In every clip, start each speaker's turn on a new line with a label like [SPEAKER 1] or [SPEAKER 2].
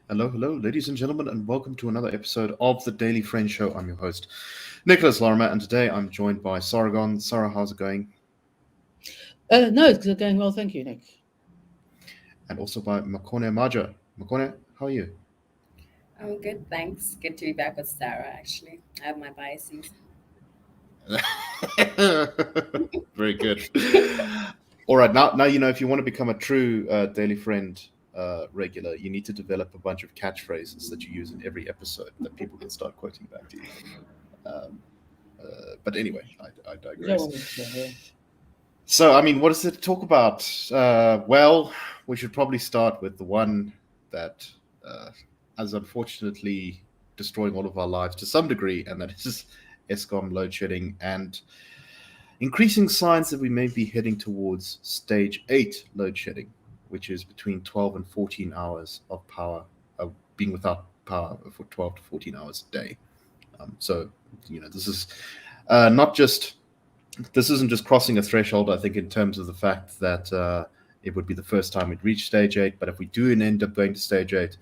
[SPEAKER 1] Hello, ladies and gentlemen, and welcome to another episode of the Daily Friend Show. I'm your host, Nicholas Lorimer, and today I'm joined by Sara Gon. Sara, how's it going?
[SPEAKER 2] No, it's going well, thank you, Nick.
[SPEAKER 1] And also by Makone Maja. Makone, how are you?
[SPEAKER 3] I'm good, thanks. Good to be back with Sara, actually. I have my biases.
[SPEAKER 1] Very good. All right, now you know if you want to become a true Daily Friend regular, you need to develop a bunch of catchphrases that you use in every episode that people can start quoting back to you. But anyway, I digress. So, I mean, what is it to talk about? Well, we should probably start with the one that is unfortunately destroying all of our lives to some degree, and that is Eskom load shedding and increasing signs that we may be heading towards stage 8 load shedding, which is between 12 and 14 hours of power, being without power for 12 to 14 hours a day. So, you know, this is this isn't just crossing a threshold, I think, in terms of the fact that it would be the first time we'd reach stage 8. But if we do end up going to stage 8,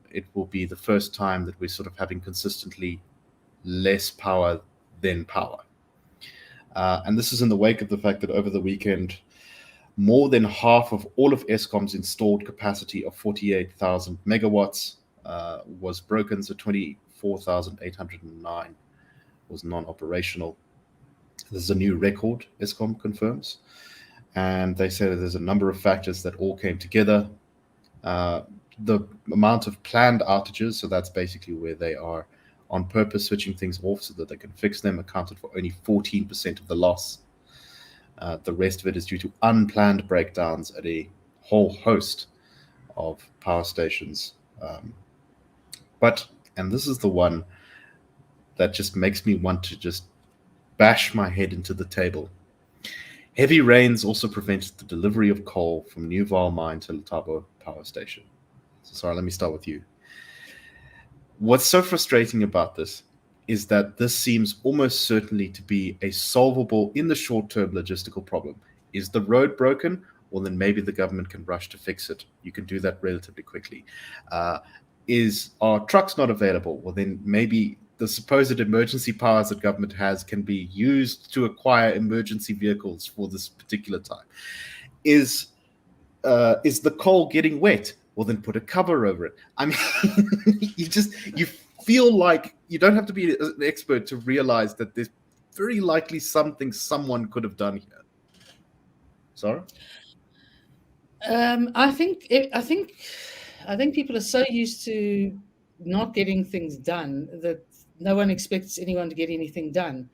[SPEAKER 1] it will be the first time that we're sort of having consistently less power than power. And this is in the wake of the fact that over the weekend, more than half of all of Eskom's installed capacity of 48,000 megawatts was broken, so 24,809 was non-operational. This is a new record, Eskom confirms. And they say that there's a number of factors that all came together. The amount of planned outages, so that's basically where they are on purpose switching things off so that they can fix them, accounted for only 14% of the loss. The rest of it is due to unplanned breakdowns at a whole host of power stations. And this is the one that just makes me want to just bash my head into the table. Heavy rains also prevented the delivery of coal from New Vaal mine to Letabo power station. So, Sara, let me start with you. What's so frustrating about this is that this seems almost certainly to be a solvable, in the short-term, logistical problem. Is the road broken? Well, then maybe the government can rush to fix it. You can do that relatively quickly. Are trucks not available? Well, then maybe the supposed emergency powers that government has can be used to acquire emergency vehicles for this particular time. Is the coal getting wet? Well, then put a cover over it. I mean, you feel like you don't have to be an expert to realize that there's very likely something someone could have done here. Sarah?
[SPEAKER 2] I think people are so used to not getting things done that no one expects anyone to get anything done.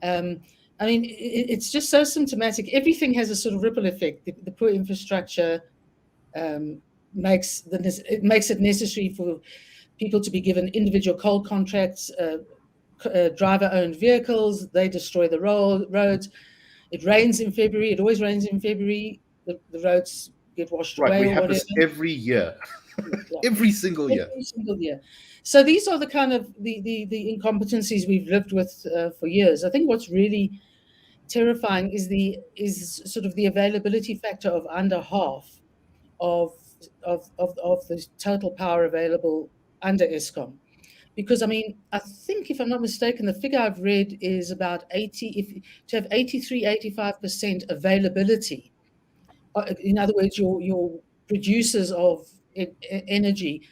[SPEAKER 2] I mean, it's just so symptomatic. Everything has a sort of ripple effect. The poor infrastructure makes it necessary for people to be given individual coal contracts, driver-owned vehicles. They destroy the roads. It rains in February. It always rains in February. The roads get washed away.
[SPEAKER 1] We have this every year. Every single year.
[SPEAKER 2] So these are the kind of the incompetencies we've lived with for years. I think what's really terrifying is sort of the availability factor of under half of the total power available under Eskom. Because, I mean, I think, if I'm not mistaken, the figure I've read is about 85% availability. In other words, your producers of energy,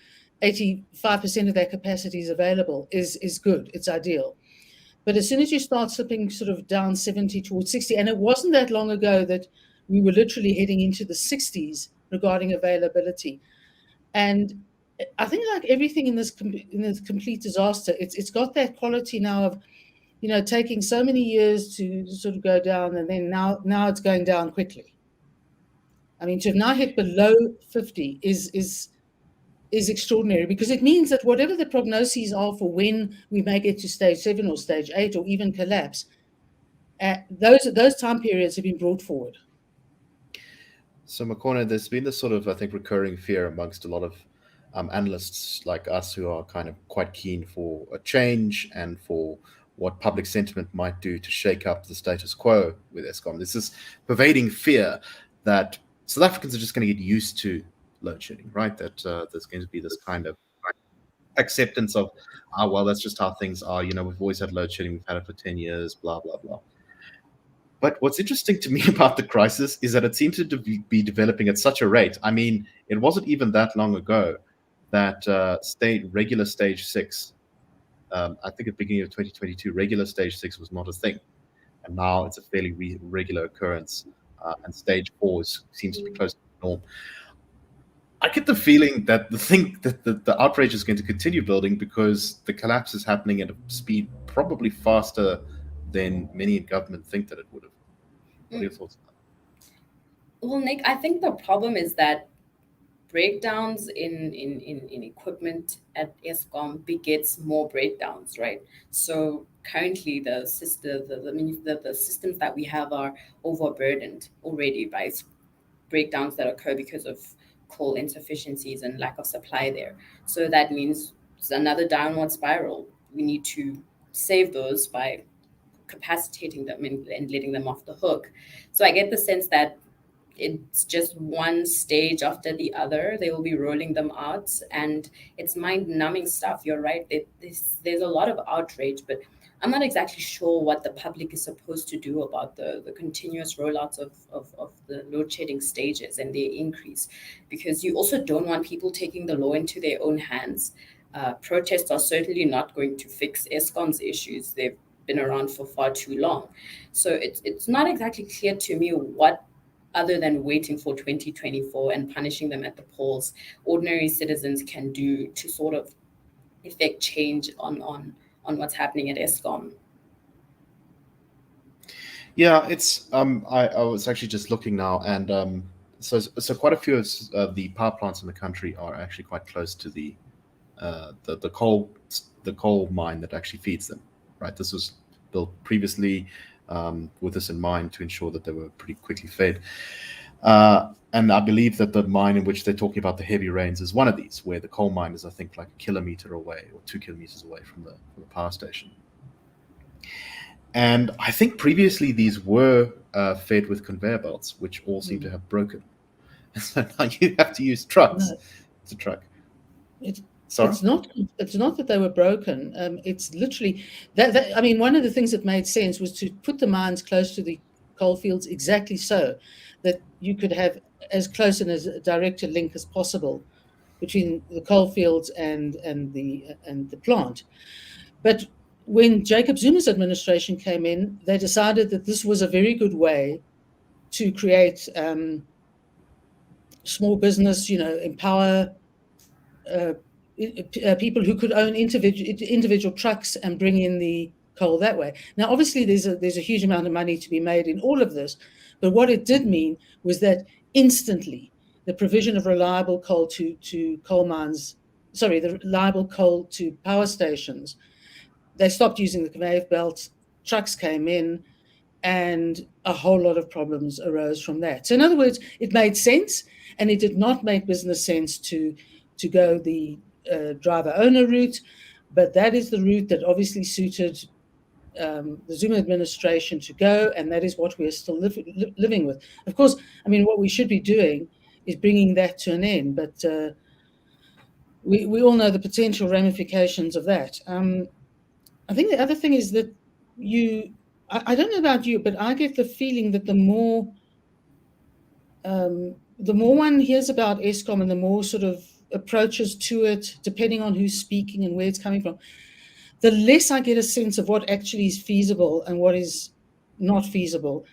[SPEAKER 2] 85% of their capacity is available, is good. It's ideal. But as soon as you start slipping sort of down 70 towards 60, and it wasn't that long ago that we were literally heading into the 60s regarding availability. And I think, like everything in this complete disaster, it's got that quality now of, you know, taking so many years to sort of go down, and then now it's going down quickly. I mean, to have now hit below 50 is extraordinary, because it means that whatever the prognoses are for when we may get to stage 7 or stage 8 or even collapse, those time periods have been brought forward.
[SPEAKER 1] So, Makone, there's been this sort of, I think, recurring fear amongst a lot of analysts like us who are kind of quite keen for a change and for what public sentiment might do to shake up the status quo with Eskom. There's this pervading fear that South Africans are just going to get used to load shedding, right? That there's going to be this kind of acceptance of, well, that's just how things are. We've always had load shedding. We've had it for 10 years, blah, blah, blah. But what's interesting to me about the crisis is that it seems to be developing at such a rate. I mean, it wasn't even that long ago that regular stage 6, I think at the beginning of 2022, regular stage 6 was not a thing. And now it's a fairly regular occurrence. And stage 4 seems to be close to the norm. I get the feeling that the outrage is going to continue building because the collapse is happening at a speed probably faster than many in government think that it would have. What are your thoughts on that?
[SPEAKER 3] Well, Nick, I think the problem is that breakdowns in equipment at Eskom begets more breakdowns, right? So currently the systems that we have are overburdened already by breakdowns that occur because of coal insufficiencies and lack of supply there. So that means it's another downward spiral. We need to save those by capacitating them and letting them off the hook. So I get the sense that it's just one stage after the other. They will be rolling them out, and it's mind-numbing stuff. You're right. There's a lot of outrage, but I'm not exactly sure what the public is supposed to do about the continuous rollouts of the load shedding stages and their increase, because you also don't want people taking the law into their own hands. Protests are certainly not going to fix Eskom's issues. They've been around for far too long. So it's not exactly clear to me what, other than waiting for 2024 and punishing them at the polls, ordinary citizens can do to sort of effect change on what's happening at Eskom.
[SPEAKER 1] Yeah, it's I was actually just looking now, and so quite a few of the power plants in the country are actually quite close to the coal mine that actually feeds them. Right, this was built previously with this in mind to ensure that they were pretty quickly fed. And I believe that the mine in which they're talking about the heavy rains is one of these, where the coal mine is, I think, like 1 kilometer away or 2 kilometers away from the power station. And I think previously these were fed with conveyor belts, which all seem to have broken. So now you have to use trucks.
[SPEAKER 2] No.
[SPEAKER 1] It's a truck.
[SPEAKER 2] Sorry? It's not that they were broken. It's literally that. I mean, one of the things that made sense was to put the mines close to the coal fields, exactly so that you could have as close and as direct a link as possible between the coal fields and the plant. But when Jacob Zuma's administration came in, they decided that this was a very good way to create small business, empower people who could own individual trucks and bring in the coal that way. Now, obviously, there's a huge amount of money to be made in all of this, but what it did mean was that instantly the provision of reliable coal to coal mines, the reliable coal to power stations, they stopped using the conveyor belts, trucks came in, and a whole lot of problems arose from that. So in other words, it made sense, and it did not make business sense to go the driver-owner route, but that is the route that obviously suited the Zuma administration to go, and that is what we are still living with. Of course, I mean, what we should be doing is bringing that to an end, but we all know the potential ramifications of that. I think the other thing is that I don't know about you, but I get the feeling that the more one hears about Eskom and the more sort of approaches to it, depending on who's speaking and where it's coming from, the less I get a sense of what actually is feasible and what is not feasible.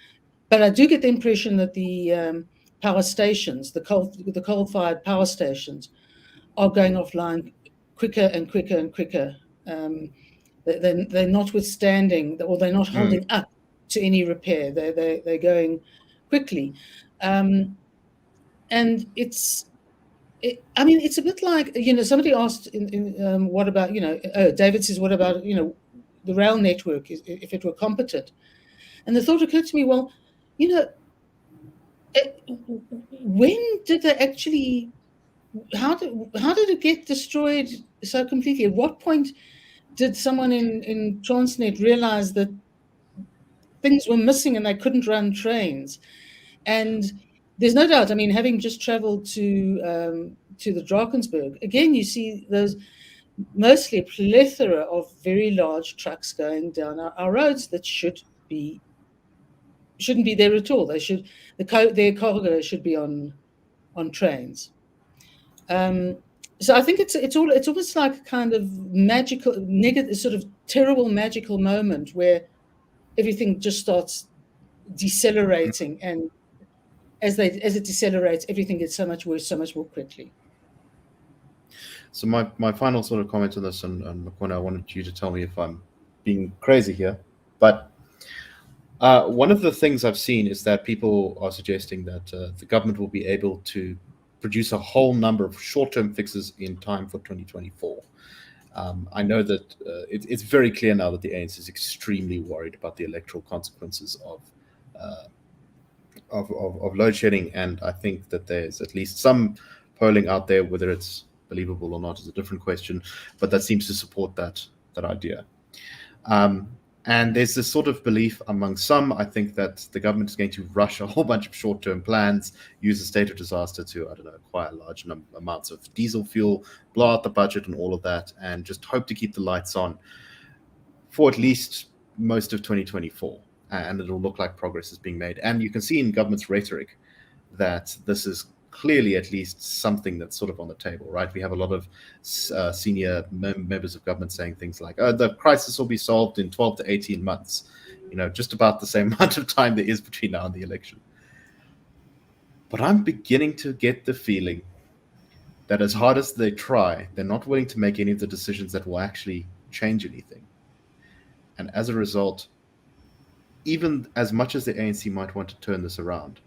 [SPEAKER 2] But I do get the impression that the power stations, the coal-fired power stations, are going offline quicker and quicker and quicker. They're notwithstanding, or they're not holding up to any repair. They're going quickly, and it's a bit like, somebody asked what about, David says, what about, the rail network if it were competent? And the thought occurred to me, well, when did they actually how did it get destroyed so completely? At what point did someone in Transnet realize that things were missing and they couldn't run trains? And there's no doubt, I mean, having just traveled to the Drakensberg, again, you see those mostly a plethora of very large trucks going down our roads that shouldn't be there at all. They should their cargo should be on trains. So I think it's almost like a kind of magical, negative, sort of terrible magical moment where everything just starts decelerating, and as it decelerates, everything gets so much worse, so much more quickly.
[SPEAKER 1] So my final sort of comment on this, and Makone, I wanted you to tell me if I'm being crazy here, but one of the things I've seen is that people are suggesting that the government will be able to produce a whole number of short-term fixes in time for 2024. I know that it's very clear now that the ANC is extremely worried about the electoral consequences of load shedding, and I think that there's at least some polling out there, whether it's believable or not is a different question, but that seems to support that idea. And there's this sort of belief among some, I think, that the government is going to rush a whole bunch of short-term plans, use a state of disaster to, I don't know, acquire large amounts of diesel fuel, blow out the budget and all of that, and just hope to keep the lights on for at least most of 2024. And it'll look like progress is being made. And you can see in government's rhetoric that this is clearly at least something that's sort of on the table, right? We have a lot of senior members of government saying things like, the crisis will be solved in 12 to 18 months, just about the same amount of time there is between now and the election. But I'm beginning to get the feeling that as hard as they try, they're not willing to make any of the decisions that will actually change anything. And as a result, even as much as the ANC might want to turn this around,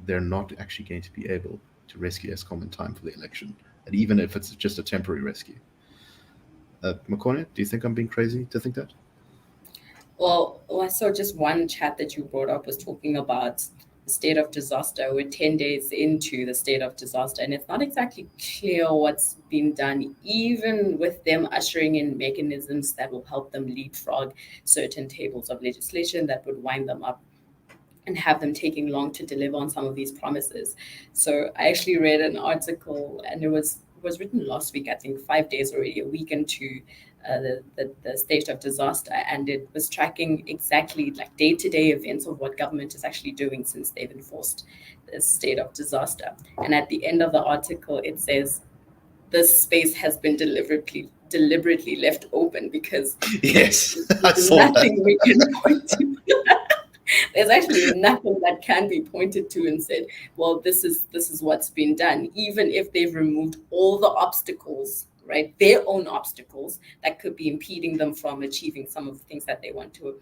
[SPEAKER 1] they're not actually going to be able to rescue Eskom in time for the election, and even if it's just a temporary rescue. Makone, do you think I'm being crazy to think that?
[SPEAKER 3] Well, I saw just one chat that you brought up was talking about the state of disaster. We're 10 days into the state of disaster, and it's not exactly clear what's been done, even with them ushering in mechanisms that will help them leapfrog certain tables of legislation that would wind them up and have them taking long to deliver on some of these promises. So I actually read an article, and it was written last week, I think 5 days already, a week into the state of disaster, and it was tracking exactly like day-to-day events of what government is actually doing since they've enforced the state of disaster. And at the end of the article, it says this space has been deliberately left open because
[SPEAKER 1] yes,
[SPEAKER 3] there's nothing we can point to. There's actually nothing that can be pointed to and said, well, this is what's been done, even if they've removed all the obstacles, right? Their own obstacles that could be impeding them from achieving some of the things that they want to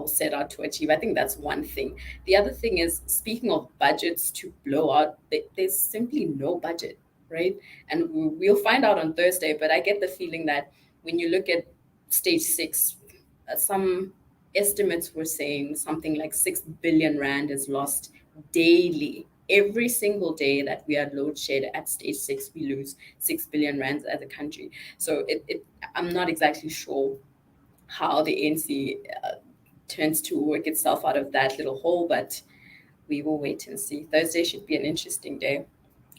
[SPEAKER 3] set out to achieve. I think that's one thing. The other thing is, speaking of budgets to blow out, there's simply no budget, right? And we'll find out on Thursday, but I get the feeling that when you look at stage 6, some estimates were saying something like 6 billion rand is lost daily. Every single day that we are load shed at stage 6, we lose 6 billion rand as a country. So I'm not exactly sure how the ANC turns to work itself out of that little hole, but we will wait and see. Thursday should be an interesting day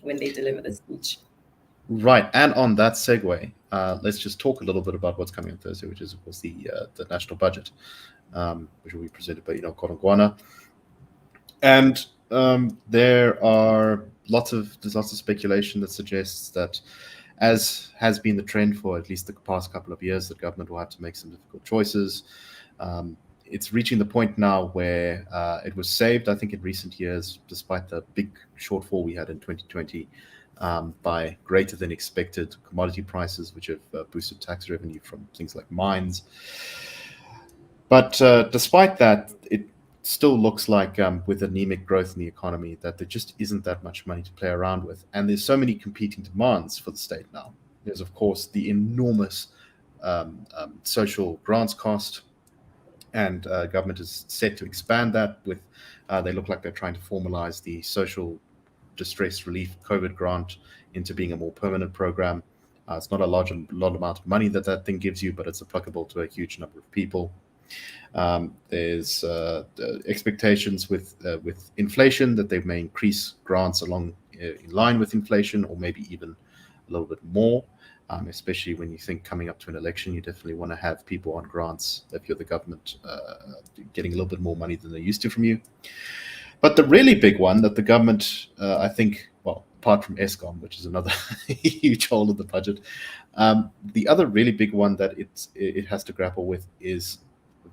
[SPEAKER 3] when they deliver the speech.
[SPEAKER 1] Right, and on that segue, let's just talk a little bit about what's coming on Thursday, which is, of course, the national budget, which will be presented by Korongwana. And there are lots of speculation that suggests that, as has been the trend for at least the past couple of years, the government will have to make some difficult choices. It's reaching the point now where it was saved, I think, in recent years, despite the big shortfall we had in 2020, by greater than expected commodity prices, which have boosted tax revenue from things like mines. But despite that, it still looks like, with anemic growth in the economy, that there just isn't that much money to play around with. And there's so many competing demands for the state now. There's, of course, the enormous social grants cost, and government is set to expand that with, they look like they're trying to formalize the social distress relief COVID grant into being a more permanent program. It's not a lot amount of money that thing gives you, but it's applicable to a huge number of people. There's expectations with inflation that they may increase grants along in line with inflation, or maybe even a little bit more. Especially when you think coming up to an election, you definitely want to have people on grants, if you're the government, getting a little bit more money than they used to from you. But the really big one that the government, I think, well, apart from Eskom, which is another huge hole in the budget, the other really big one that it has to grapple with is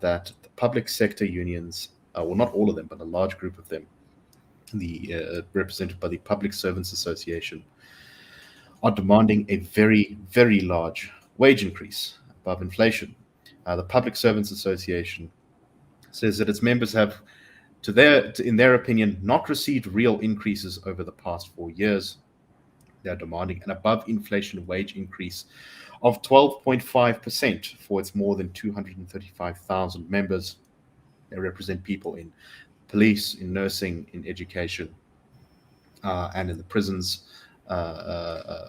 [SPEAKER 1] that the public sector unions, well, not all of them, but a large group of them, represented by the Public Servants Association, are demanding a very, very large wage increase above inflation. The Public Servants Association says that its members have, in their opinion, not received real increases over the past 4 years. They are demanding an above inflation wage increase of 12.5% for its more than 235,000 members. They represent people in police, in nursing, in education, and in the prisons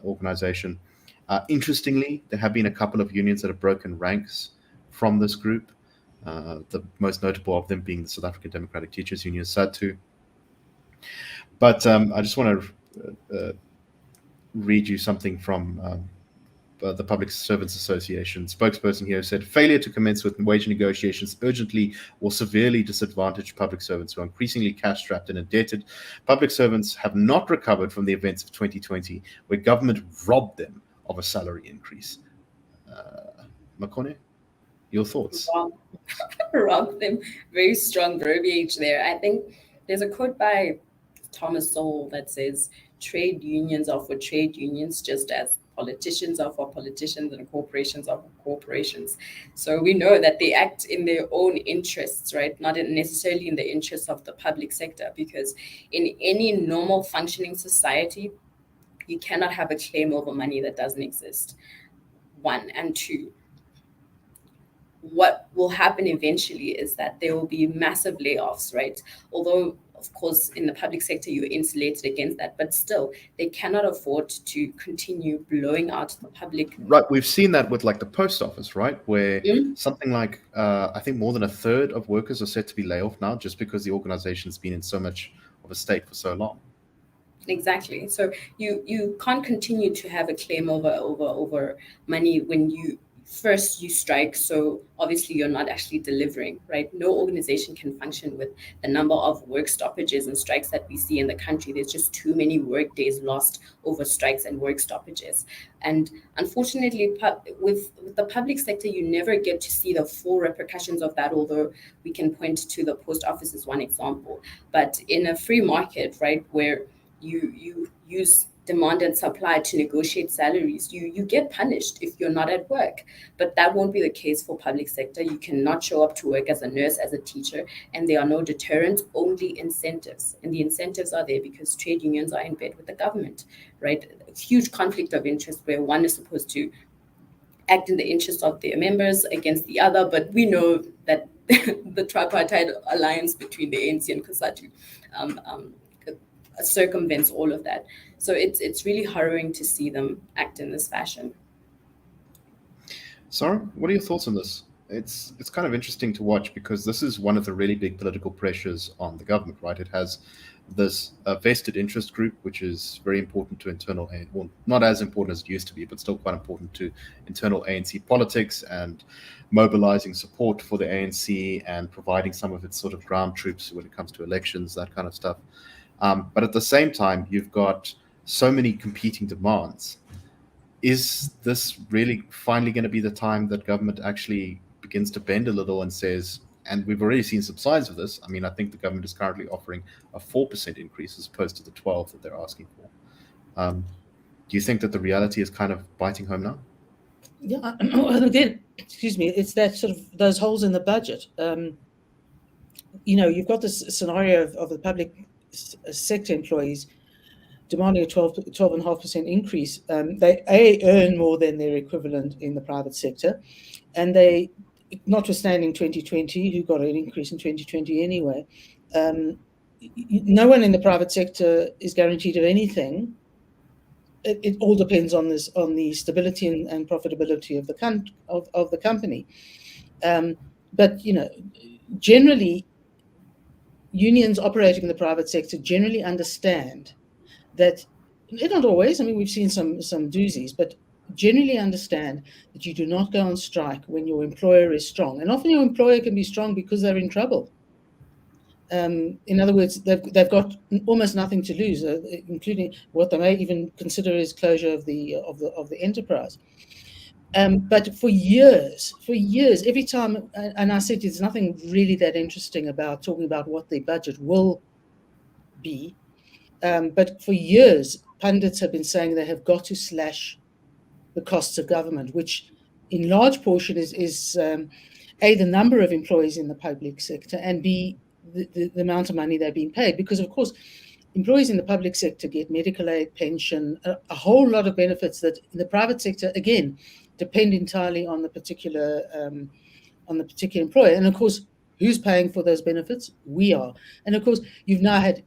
[SPEAKER 1] organization. Interestingly, there have been a couple of unions that have broken ranks from this group, the most notable of them being the South African Democratic Teachers Union, SADTU. But I just want to read you something from the Public Servants Association spokesperson here said, failure to commence with wage negotiations urgently will severely disadvantage public servants who are increasingly cash-strapped and indebted. Public servants have not recovered from the events of 2020, where government robbed them of a salary increase. Makone, your thoughts?
[SPEAKER 3] Robbed them. Very strong verbiage there. I think there's a quote by Thomas Sowell that says, trade unions are for trade unions, just as politicians are for politicians and corporations are for corporations. So we know that they act in their own interests, right? Not necessarily in the interests of the public sector, because in any normal functioning society, you cannot have a claim over money that doesn't exist. 1, and 2, what will happen eventually is that there will be massive layoffs, right? Although, of course, in the public sector, you're insulated against that, but still, they cannot afford to continue blowing out the public.
[SPEAKER 1] Right, we've seen that with like the post office, right? Where something like, I think more than a third of workers are set to be laid off now, just because the organization's been in so much of a state for so long.
[SPEAKER 3] Exactly. So you can't continue to have a claim over money when you strike, so obviously you're not actually delivering, right? No organization can function with the number of work stoppages and strikes that we see in the country. There's just too many work days lost over strikes and work stoppages. And unfortunately, with the public sector, you never get to see the full repercussions of that, although we can point to the post office as one example. But in a free market, right, where you use demand and supply to negotiate salaries, you get punished if you're not at work. But that won't be the case for public sector. You cannot show up to work as a nurse, as a teacher, and there are no deterrents, only incentives. And the incentives are there because trade unions are in bed with the government, right? A huge conflict of interest where one is supposed to act in the interest of their members against the other, but we know that the tripartite alliance between the ANC and COSATU circumvents all of that. So it's really harrowing to see them act in this fashion.
[SPEAKER 1] Sara, what are your thoughts on this? It's kind of interesting to watch because this is one of the really big political pressures on the government, right? It has this vested interest group, which is very important to internal, well, not as important as it used to be, but still quite important to internal ANC politics and mobilizing support for the ANC and providing some of its sort of ground troops when it comes to elections, that kind of stuff. But at the same time, you've got so many competing demands. Is this really finally going to be the time that government actually begins to bend a little and says, and we've already seen some signs of this. I mean, I think the government is currently offering a 4% increase as opposed to the 12 that they're asking for. Do you think that the reality is kind of biting home now?
[SPEAKER 2] Yeah, and again, excuse me, it's that sort of those holes in the budget. You've got this scenario of the public sector employees demanding a 12.5% increase. They earn more than their equivalent in the private sector, and they, notwithstanding 2020, who got an increase in 2020 anyway, no one in the private sector is guaranteed of anything. It all depends on the stability and profitability of the company. But generally, unions operating in the private sector generally understand that, not always, I mean, we've seen some doozies, but generally understand that you do not go on strike when your employer is strong. And often your employer can be strong because they're in trouble. In other words, they've got almost nothing to lose, including what they may even consider is closure of the enterprise. But for years, every time, and I said there's nothing really that interesting about talking about what the budget will be. But for years, pundits have been saying they have got to slash the costs of government, which in large portion is A, the number of employees in the public sector, and B, the amount of money they're being paid. Because, of course, employees in the public sector get medical aid, pension, a whole lot of benefits that in the private sector, again, depend entirely on the particular employer. And, of course, who's paying for those benefits? We are. And, of course, you've now had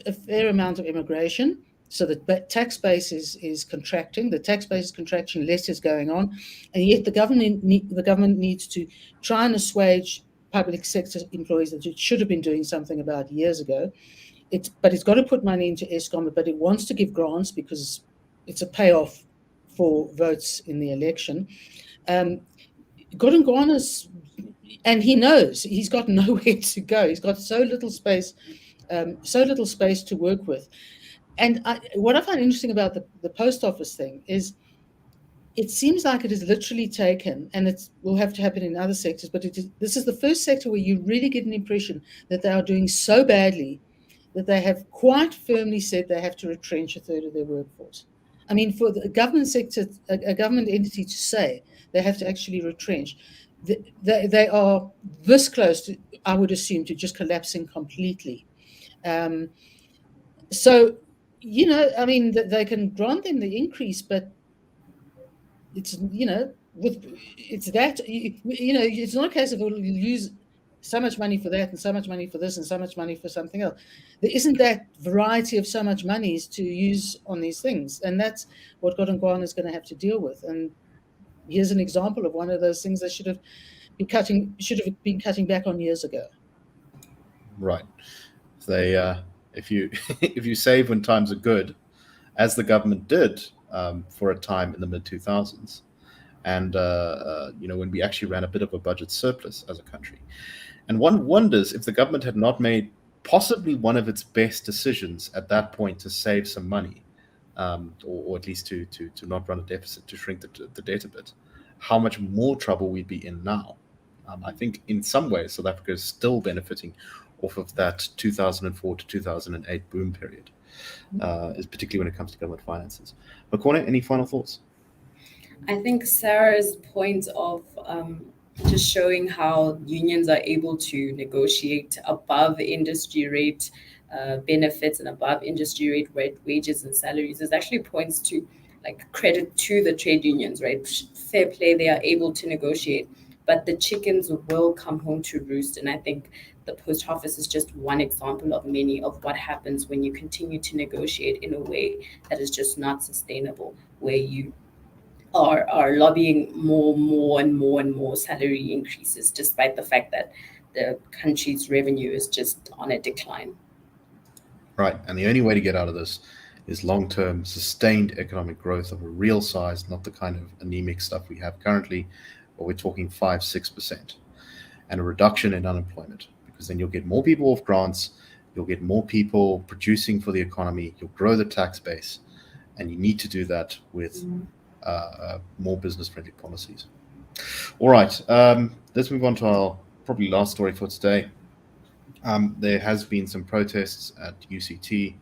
[SPEAKER 2] a fair amount of immigration, so the tax base is contracting. The tax base is contracting, less is going on, and yet the government needs to try and assuage public sector employees that it should have been doing something about years ago. But it's got to put money into Eskom, but it wants to give grants because it's a payoff for votes in the election. Godongwana's, and he knows he's got nowhere to go. He's got so little space to work with. And what I find interesting about the post office thing is it seems like it is literally taken, and it will have to happen in other sectors, but this is the first sector where you really get an impression that they are doing so badly that they have quite firmly said they have to retrench a third of their workforce. I mean, for the government sector, a government entity to say they have to actually retrench, they are this close to, I would assume, to just collapsing completely. So, I mean, they can grant them the increase, but it's, it's that, it's not a case of you lose so much money for that and so much money for this and so much money for something else. There isn't that variety of so much monies to use on these things. And that's what Godongwana is going to have to deal with. And here's an example of one of those things they should have been cutting back on years ago.
[SPEAKER 1] Right. If you save when times are good, as the government did for a time in the mid-2000s, and when we actually ran a bit of a budget surplus as a country, and one wonders if the government had not made possibly one of its best decisions at that point to save some money, or at least to not run a deficit, to shrink the debt a bit, how much more trouble we'd be in now. I think in some ways South Africa is still benefiting off of that 2004 to 2008 boom period, is particularly when it comes to government finances. Makone, any final thoughts?
[SPEAKER 3] I think Sarah's point of just showing how unions are able to negotiate above industry rate benefits and above industry rate wages and salaries is actually points to credit to the trade unions, right? Fair play, they are able to negotiate, but the chickens will come home to roost. And I think the post office is just one example of many of what happens when you continue to negotiate in a way that is just not sustainable, where you are lobbying more and more salary increases, despite the fact that the country's revenue is just on a decline.
[SPEAKER 1] Right, and the only way to get out of this is long-term, sustained economic growth of a real size, not the kind of anemic stuff we have currently, but we're talking 5-6%, and a reduction in unemployment, because then you'll get more people off grants, you'll get more people producing for the economy, you'll grow the tax base, and you need to do that with more business-friendly policies. All right, let's move on to our probably last story for today. There has been some protests at UCT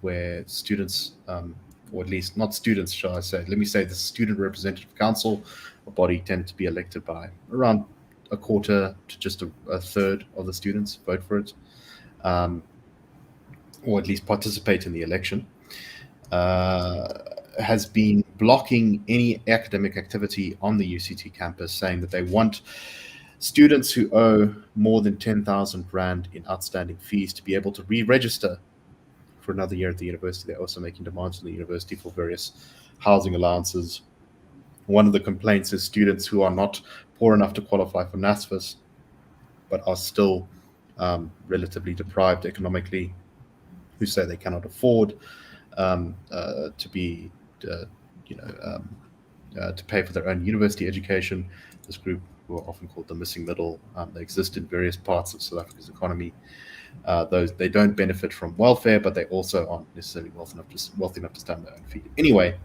[SPEAKER 1] where students, or at least not students, shall I say, let me say the Student Representative Council, a body tended to be elected by around a quarter to just a third of the students vote for it, or at least participate in the election, has been blocking any academic activity on the UCT campus, saying that they want students who owe more than 10,000 Rand in outstanding fees to be able to re-register for another year at the university. They're also making demands from the university for various housing allowances. One of the complaints is students who are not poor enough to qualify for NSFAS, but are still relatively deprived economically, who say they cannot afford to be, to pay for their own university education. This group, who are often called the missing middle, they exist in various parts of South Africa's economy. Those they don't benefit from welfare, but they also aren't necessarily wealthy enough to stand on their own feet. Anyway,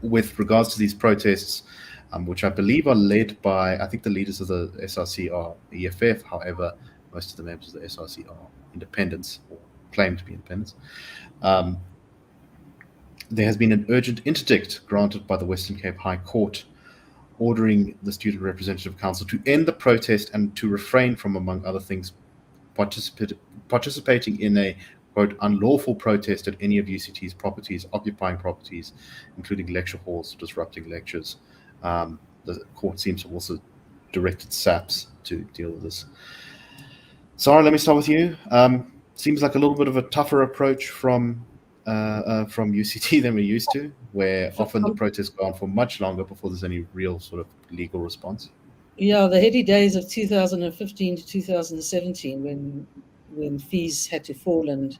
[SPEAKER 1] with regards to these protests, which I believe are led by, I think the leaders of the SRC are the EFF. However, most of the members of the SRC are independents or claim to be independents. There has been an urgent interdict granted by the Western Cape High Court, ordering the Student Representative Council to end the protest and to refrain from, among other things, participating in a, quote, unlawful protest at any of UCT's properties, occupying properties, including lecture halls, disrupting lectures. The court seems to have also directed SAPS to deal with this. Sara, let me start with you. Seems like a little bit of a tougher approach from UCT than we're used to, where often the protests go on for much longer before there's any real sort of legal response.
[SPEAKER 2] Yeah, the heady days of 2015 to 2017, when fees had to fall, and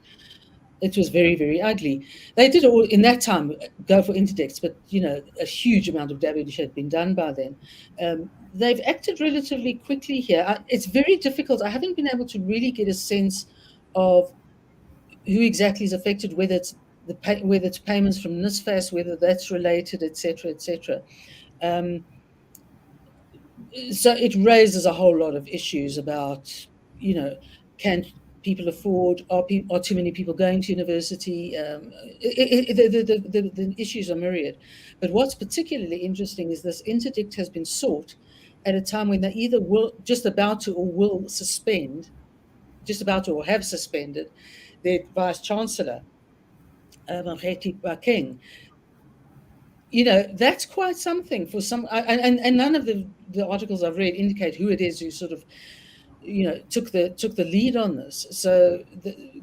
[SPEAKER 2] it was very, very ugly. They did all in that time go for interdicts, but a huge amount of damage had been done by then. They've acted relatively quickly here. It's very difficult. I haven't been able to really get a sense of who exactly is affected, whether it's payments from NSFAS, whether that's related, etc., etc. So it raises a whole lot of issues about, can people afford? Are too many people going to university? The issues are myriad. But what's particularly interesting is this interdict has been sought at a time when they either will just about to or will suspend, just about to or have suspended their Vice Chancellor, Makone. That's quite something for some, and none of the articles I've read indicate who it is who sort of, took the lead on this. So,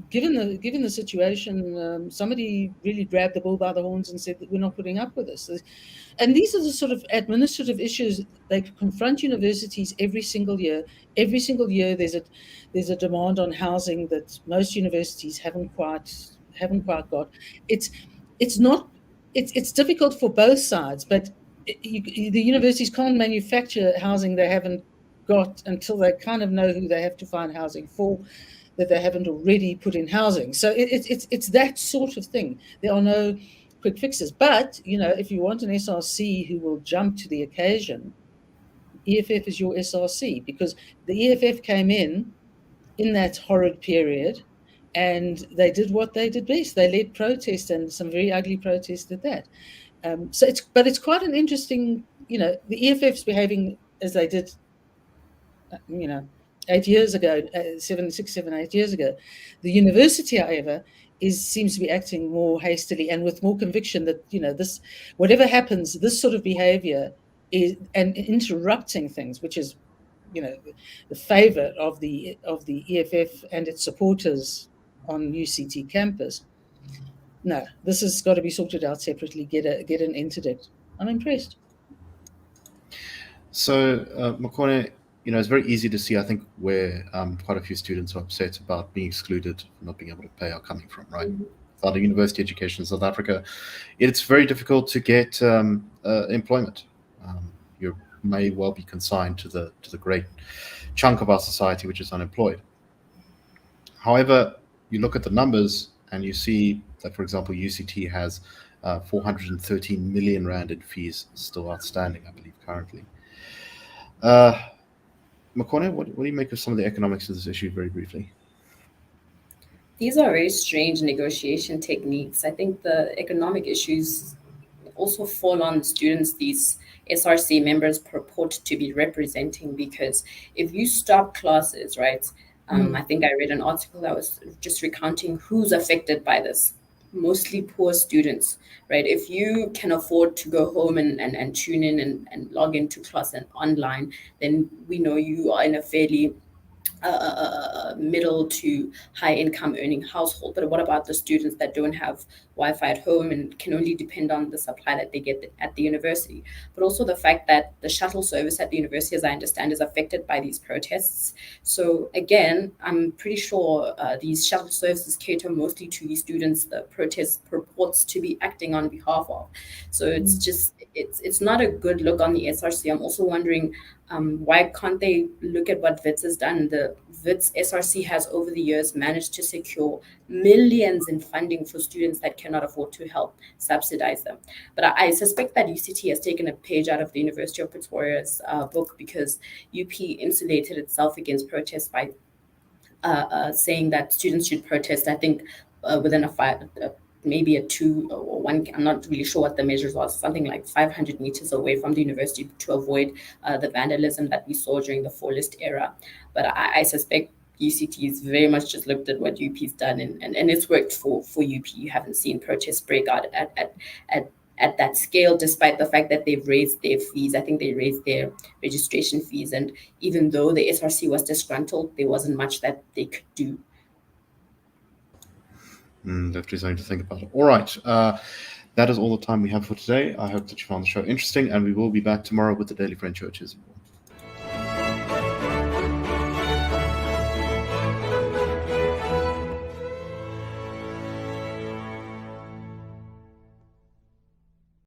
[SPEAKER 2] given the situation, somebody really grabbed the bull by the horns and said that we're not putting up with this. And these are the sort of administrative issues they confront universities every single year. Every single year, there's a demand on housing that most universities haven't quite got. It's difficult for both sides, but the universities can't manufacture housing they haven't got until they kind of know who they have to find housing for, that they haven't already put in housing. So it's that sort of thing. There are no quick fixes. But, if you want an SRC who will jump to the occasion, EFF is your SRC, because the EFF came in that horrid period, and they did what they did best. They led protests, and some very ugly protests at that. So it's quite an interesting, the EFF's behaving as they did, 8 years ago, 8 years ago. The university, however, seems to be acting more hastily and with more conviction that, this, whatever happens, this sort of behavior is and interrupting things, which is, the favourite of the EFF and its supporters on UCT campus. No, this has got to be sorted out separately. Get an interdict. I'm impressed.
[SPEAKER 1] So, Makone, it's very easy to see, I think, where quite a few students are upset about being excluded, not being able to pay, are coming from, right? Mm-hmm. Without a university education in South Africa, it's very difficult to get employment. You may well be consigned to the great chunk of our society which is unemployed. However, you look at the numbers and you see that, for example, UCT has 413 million Rand in fees still outstanding, I believe, currently. Makone, what do you make of some of the economics of this issue, very briefly?
[SPEAKER 3] These are very strange negotiation techniques. I think the economic issues also fall on students these SRC members purport to be representing, because if you stop classes, right, I think I read an article that was just recounting who's affected by this. mostly poor students, right? If you can afford to go home and tune in and log into class and online, then we know you are in a fairly middle to high income earning household. But what about the students that don't have Wi-Fi at home and can only depend on the supply that they get at the university? But also the fact that the shuttle service at the university, as I understand, is affected by these protests. So again, I'm pretty sure these shuttle services cater mostly to the students the protest purports to be acting on behalf of. So it's just it's not a good look on the SRC. I'm also wondering why can't they look at what WITS has done? The WITS SRC has over the years managed to secure millions in funding for students that cannot afford to help subsidize them. But I suspect that UCT has taken a page out of the University of Pretoria's book, because UP insulated itself against protests by saying that students should protest, I think, within maybe a 2 or 1, I'm not really sure what the measures was, something like 500 meters away from the university, to avoid the vandalism that we saw during the Forlist era. But I suspect UCT is very much just looked at what UP's done, and it's worked for UP. You haven't seen protests break out at that scale, despite the fact that they've raised their fees. I think they raised their registration fees, and even though the SRC was disgruntled, there wasn't much that they could do.
[SPEAKER 1] Definitely something to think about. All right. That is all the time we have for today. I hope that you found the show interesting, and we will be back tomorrow with the Daily Friend Show as usual.